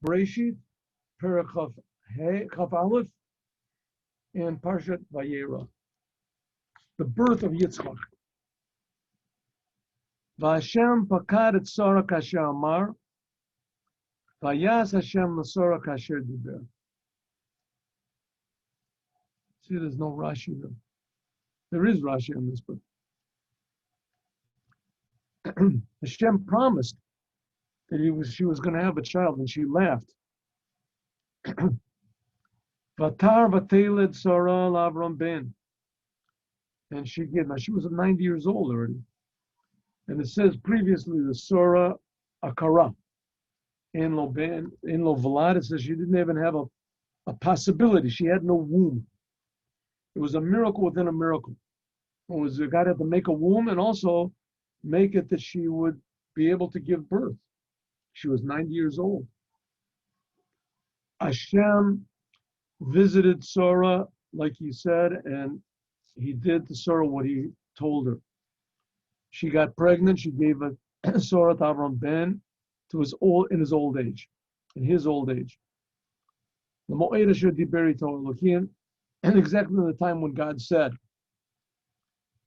Bereshit, Perek Chaf Aleph, and Parshat Vayera. The birth of Yitzchak. V'Hashem pakad et Sarah kasher amar, v'yas Hashem l'Sarah kasher diber. See, there's no Rashi there. There is Rashi on this, but Hashem promised that she was going to have a child, and she laughed. Vatar v'teled Sarah l'Avram ben, and she did. Now she was 90 years old already, and it says previously the Sarah Akara in Lo Vlad. It says she didn't even have a possibility. She had no womb. It was a miracle within a miracle. It was God had to make a womb and also make it that she would be able to give birth. She was 90 years old. Hashem visited Sarah, like he said, and he did to Sarah what he told her. She got pregnant. She gave a Sarah to Avram ben in his old age. The Mo'ed Asher Diber Ito Elokim, and exactly the time when God said,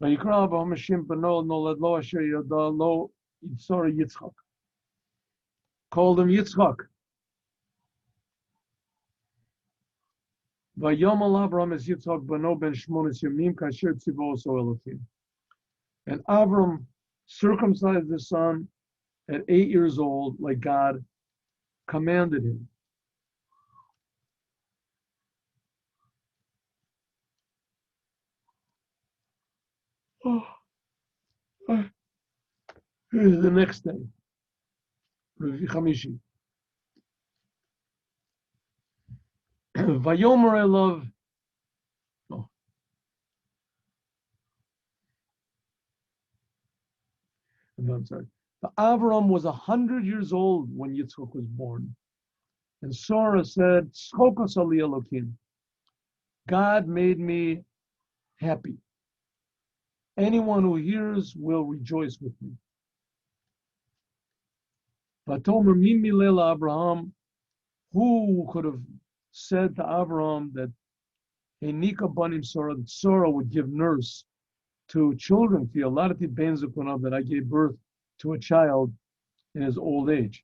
Vayikra Avraham Hashem b'no nolad lo asher yada lo Yitzhak. Yitzchak. Called him Yitzchak. Vayomal Avraham es Yitzchak b'no ben shmonis yamim kasher tzivo oso Elokim. And Avram circumcised his son at 8 years old, like God commanded him. Here's the next thing. Ravi Chamishi. Vayomer Elav. Oh. I'm sorry. The Avram was 100 years old when Yitzchak was born. And Sarah said, Schokos Ali Elokim. God made me happy. Anyone who hears will rejoice with me. Vatomer Mimilela Abraham, who could have said to Abraham that Enika Banim Sarah, that Sarah would give nurse to children, that I gave birth to a child in his old age.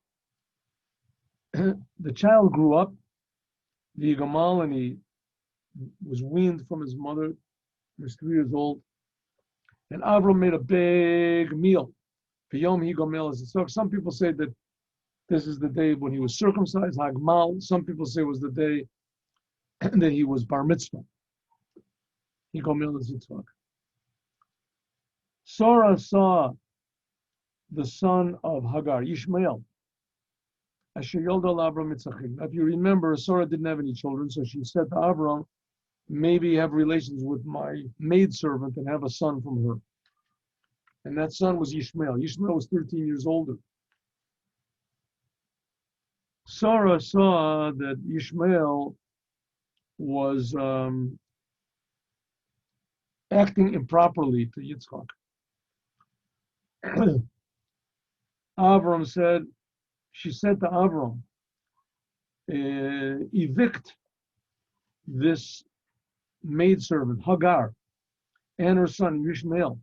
The child grew up, the Gamal, and he was weaned from his mother. He was 3 years old. And Avram made a big meal. So some people say that this is the day when he was circumcised, Hagmal. Some people say it was the day that he was bar mitzvah. Sarah saw the son of Hagar, Ishmael. If you remember, Sarah didn't have any children, so she said to Avram, maybe have relations with my maidservant and have a son from her. And that son was Ishmael. Ishmael was 13 years older. Sarah saw that Ishmael was acting improperly to Yitzchak. Avram said, she said to Avram, evict this maidservant, Hagar, and her son, Ishmael,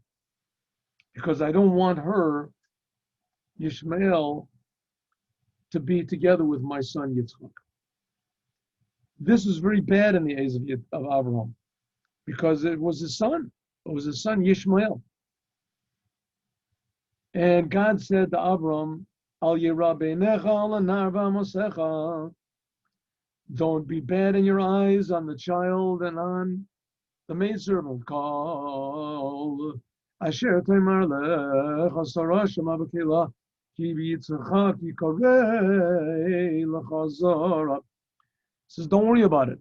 because I don't want her, Ishmael, to be together with my son, Yitzchak. This is very bad in the eyes of Abraham, because it was his son. It was his son, Ishmael. And God said to Abraham, Al yira beinecha al narva mosecha. Don't be bad in your eyes on the child and on the maidservant. Call Asher Tamar lecha Sarah shema b'keila ki v'yitzchak yikarei l'chazara. Says, don't worry about it.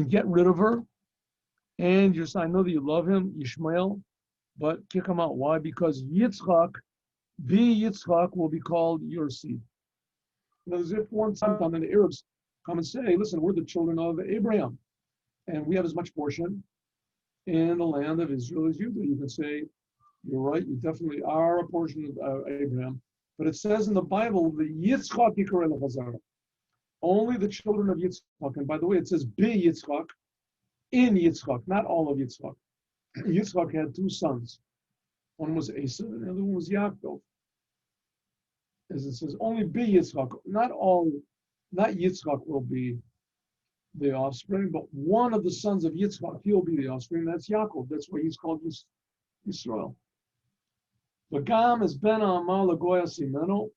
Get rid of her. And I know that you love him, Ishmael, but kick him out. Why? Because Yitzchak, the Yitzchak, will be called your seed. As if one time the Arabs come and say, hey, listen, we're the children of Abraham, and we have as much portion in the land of Israel as you do. You can say, you're right, you definitely are a portion of Abraham. But it says in the Bible, the Yitzchak yikarei l'chazara. Only the children of Yitzchak. And by the way, it says Bi Yitzchak, in Yitzchak, not all of Yitzchak. Yitzchak had two sons. One was Esau, and the other one was Yaakov. As it says, only Bi Yitzchak, not Yitzchak will be the offspring, but one of the sons of Yitzchak, he'll be the offspring. That's Yaakov. That's why he's called Yisrael. V'gam is ben ha'amal l'goya simeno,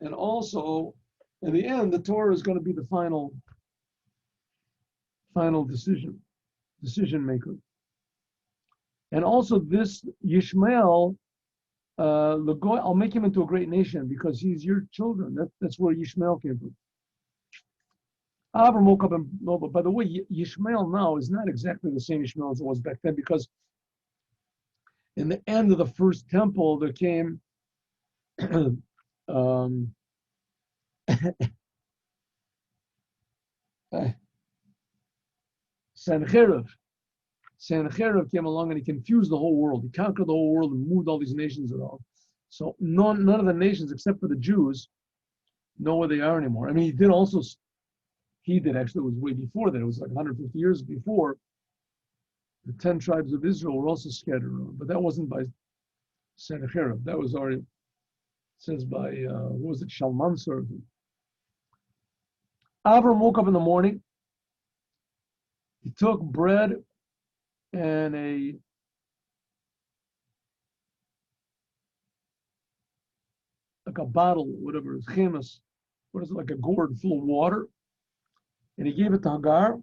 and also, in the end, the Torah is going to be the final decision maker. And also this Yishmael, I'll make him into a great nation because he's your children. That's where Yishmael came from. Avram woke up and no, but by the way, Yishmael now is not exactly the same Yishmael as it was back then, because in the end of the first temple there came Sennacherib. Sennacherib came along and he confused the whole world. He conquered the whole world and moved all these nations around. So none of the nations except for the Jews know where they are anymore. I mean, he did actually, it was way before that. It was like 150 years before. The 10 tribes of Israel were also scattered around, but that wasn't by Sennacherib. That was already, it says by, what was it, Shalmaneser. Avram woke up in the morning. He took bread and like a bottle, whatever it is, chemus, what is it, like a gourd full of water, and he gave it to Hagar,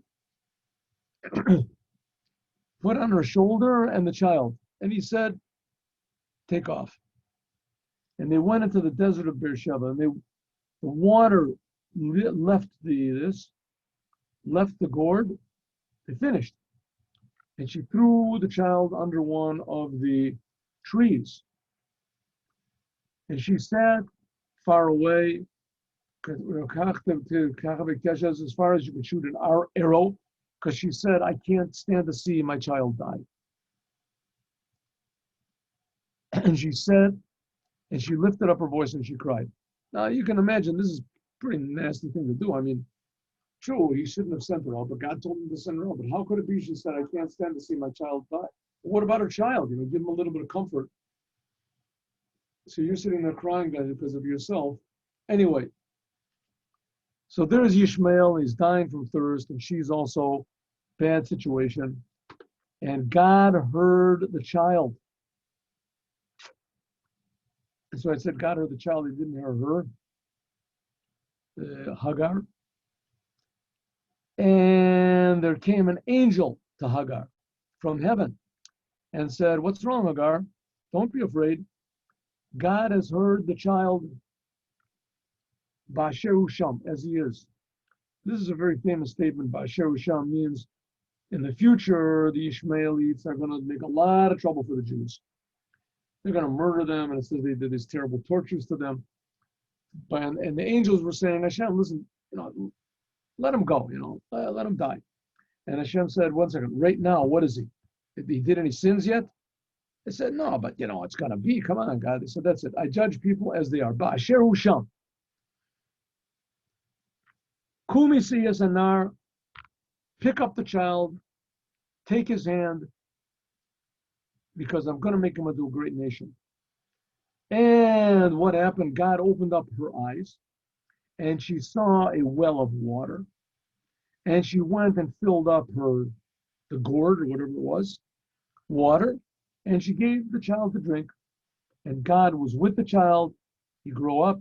put it on her shoulder and the child, and he said, take off. And they went into the desert of Beersheba, and the water left the gourd. They finished. And she threw the child under one of the trees. And she sat far away, as far as you could shoot an arrow, because she said, I can't stand to see my child die. And she said, and she lifted up her voice and she cried. Now you can imagine this is a pretty nasty thing to do. I mean, true, he shouldn't have sent her out, but God told him to send her out. But how could it be? She said, I can't stand to see my child die. But what about her child? Give him a little bit of comfort. So you're sitting there crying, guys, because of yourself. Anyway, so there's Yishmael. He's dying from thirst, and she's also bad situation. And God heard the child. And so I said, God heard the child. He didn't hear her. Hagar. And there came an angel to Hagar from heaven and said, what's wrong, Hagar? Don't be afraid. God has heard the child Ba'asher hu sham, as he is. This is a very famous statement. Ba'asher hu sham means in the future, the Ishmaelites are going to make a lot of trouble for the Jews. They're going to murder them, and it says they did these terrible tortures to them. And the angels were saying, Hashem, listen, let him go, let him die. And Hashem said, one second, right now, what is he? Did he did any sins yet? They said, no, but it's going to be, come on, God. They said, that's it. I judge people as they are. Ba'asher hu sham. Kumi siyas anar, pick up the child, take his hand, because I'm going to make him into a great nation. And what happened? God opened up her eyes, and she saw a well of water, and she went and filled up the gourd or whatever it was, water, and she gave the child to drink. And God was with the child. He grew up,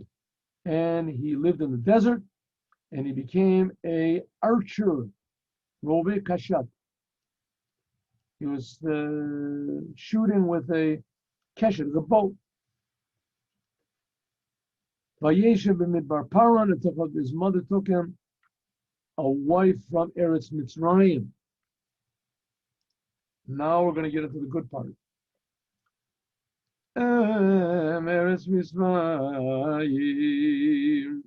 and he lived in the desert, and he became a archer, Rove Kashat. He was shooting with a keshet, a bow. Vayeshev b'midbar Paran, his mother took him a wife from Eretz Mitzrayim. Now we're going to get into the good part. Eretz Mitzrayim.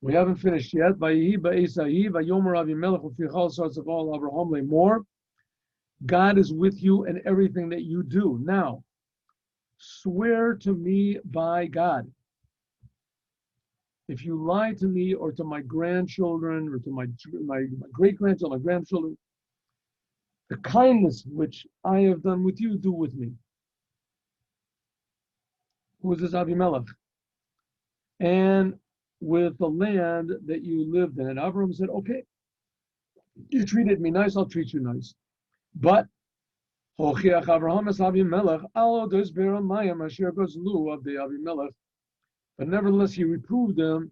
We haven't finished yet. Vayihi ba'esahi vayomer Avimelech u'fichal sartzachol Avraham le'mor. God is with you in everything that you do. Now, swear to me by God. if you lie to me or to my grandchildren or to my great-grandchildren, my grandchildren, the kindness which I have done with you, do with me. Who is this Avimelech? And with the land that you lived in. And Avram said, okay, you treated me nice, I'll treat you nice. But Hochiach Avraham es Avimelech, alo dos beramayim asher gozlu of the Avimelech. But nevertheless, he reproved them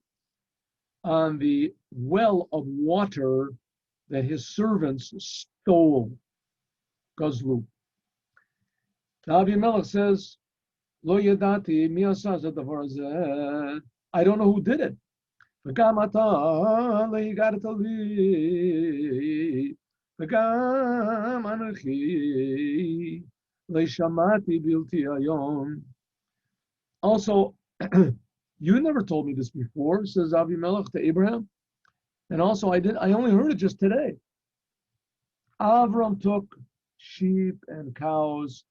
on the well of water that his servants stole. Gozlu. Avimelech says, Lo yadati mi asa zadavar hazeh. I don't know who did it. V'gam ata lehigarat li. V'gam anochi leishamati bilti hayom. Also, you never told me this before, says Avimelech to Abraham. And also, I only heard it just today. Avram took sheep and cows,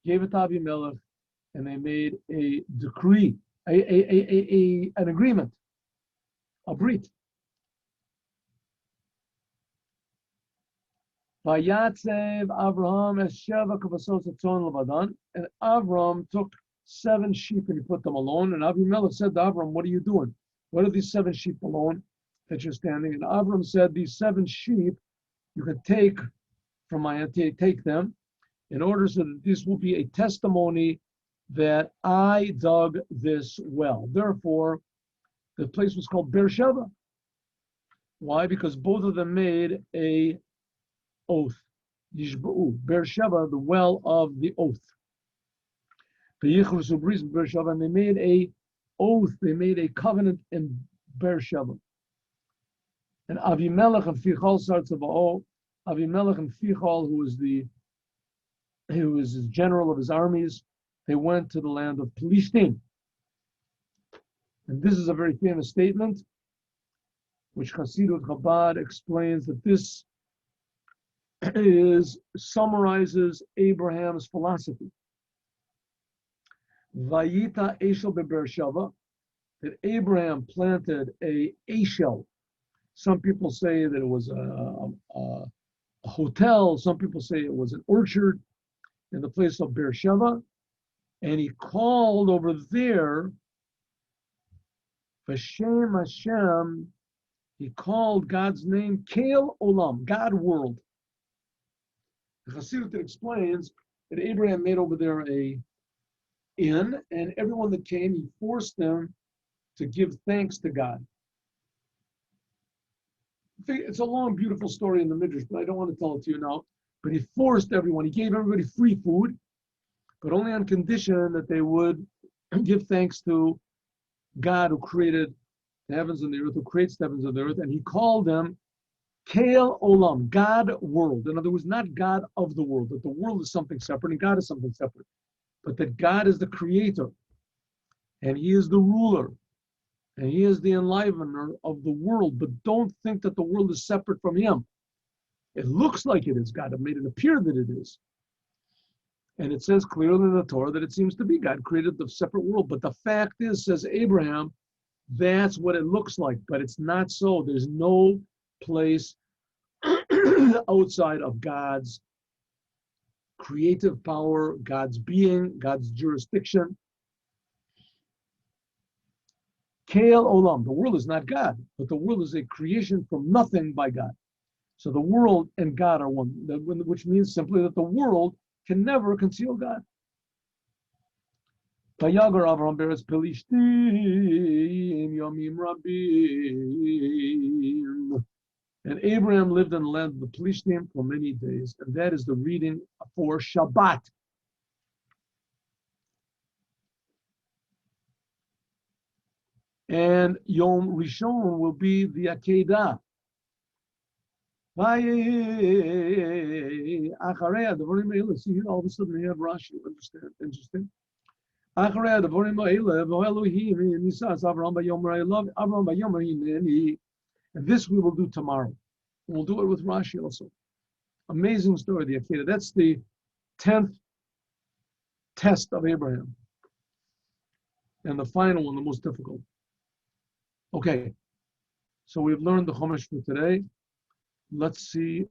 gave it to Avimelech, and they made a decree, an agreement, a brit. Vayatzev Avraham es sheva kavasos atzon levadan, and Avram took 7 sheep and he put them alone. And Avimelech said to Avram, "What are you doing? What are these 7 sheep alone that you're standing?" And Avram said, "These 7 sheep you can take from my hand, take them, in order so that this will be a testimony that I dug this well." Therefore, the place was called Beersheba. Why? Because both of them made a oath. Yishba'u, Beersheba, the well of the oath. Beersheba, and they made a oath, they made a covenant in Beersheba. And Avimelech and Fichal Sartzava'o, Avimelech and Fichal, who was the general of his armies, they went to the land of Palestine. And this is a very famous statement, which Chassidic Chabad explains that this summarizes Abraham's philosophy. Vayita Eshel beBeersheba, that Abraham planted a Eshel. Some people say that it was a hotel. Some people say it was an orchard in the place of Beersheba. And he called over there, Vashem Hashem, he called God's name, Kel Olam, God world. The Chassidic explains that Abraham made over there a inn, and everyone that came, he forced them to give thanks to God. It's a long, beautiful story in the Midrash, but I don't want to tell it to you now. But he forced everyone, he gave everybody free food, but only on condition that they would give thanks to God who created the heavens and the earth, who creates the heavens and the earth, and he called them Kel Olam, God world. In other words, not God of the world, that the world is something separate and God is something separate, but that God is the creator, and he is the ruler, and he is the enlivener of the world. But don't think that the world is separate from him. It looks like it is. God have made it appear that it is. And it says clearly in the Torah that it seems to be God created the separate world. But the fact is, says Abraham, that's what it looks like. But it's not so. There's no place outside of God's creative power, God's being, God's jurisdiction. Kel Olam, the world is not God, but the world is a creation from nothing by God. So the world and God are one, which means simply that the world can never conceal God. Vayagar Avram beretz Pelishtim yomim rabim. And Abraham lived in the land of the Pelishtim for many days. And that is the reading for Shabbat. And Yom Rishon will be the Akedah. See here, all of a sudden they have Rashi. Understand? Interesting. And this we will do tomorrow. We'll do it with Rashi also. Amazing story, the Akedah. That's the 10th test of Abraham. And the final one, the most difficult. Okay, so we've learned the Chumash for today. Let's see